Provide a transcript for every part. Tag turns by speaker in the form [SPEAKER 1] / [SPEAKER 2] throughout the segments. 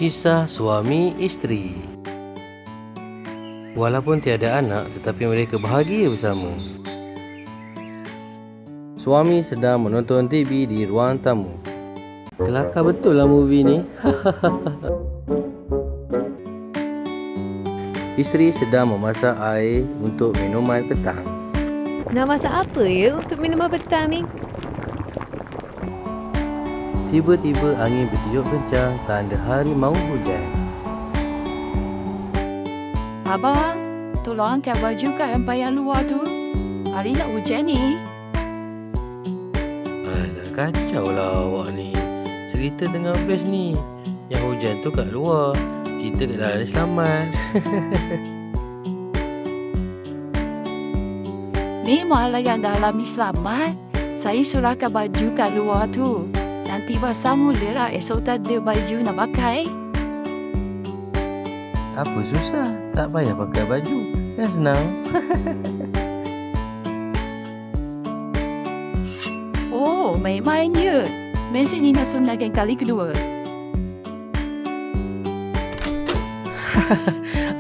[SPEAKER 1] Kisah suami isteri. Walaupun tiada anak, tetapi mereka bahagia bersama. Suami sedang menonton TV di ruang tamu. Kelakar betul lah movie ni. Isteri sedang memasak air untuk minuman petang.
[SPEAKER 2] Nak masak apa ya untuk minuman petang ni?
[SPEAKER 1] Tiba-tiba angin bertiup kencang, tanda hari mahu hujan.
[SPEAKER 3] Abang, tolong angkat baju kat empayar luar tu. Hari nak hujan ni.
[SPEAKER 1] Alah, kacau lah awak ni. Cerita tengah best ni. Yang hujan tu kat luar, kita kat dalam ni selamat.
[SPEAKER 3] Memanglah yang dalam ni selamat. Saya surahkan baju kat luar tu. Nanti basah mula lah, esok tak ada baju nak pakai.
[SPEAKER 1] Apa susah? Tak payah pakai baju. Kan senang.
[SPEAKER 3] Oh, main-main je. Mesej ni nak sunatkan kali kedua.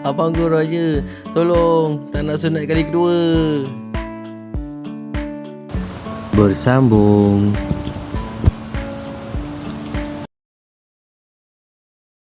[SPEAKER 1] Abang Guru aja. Tolong, tak nak sunat kali kedua. Bersambung.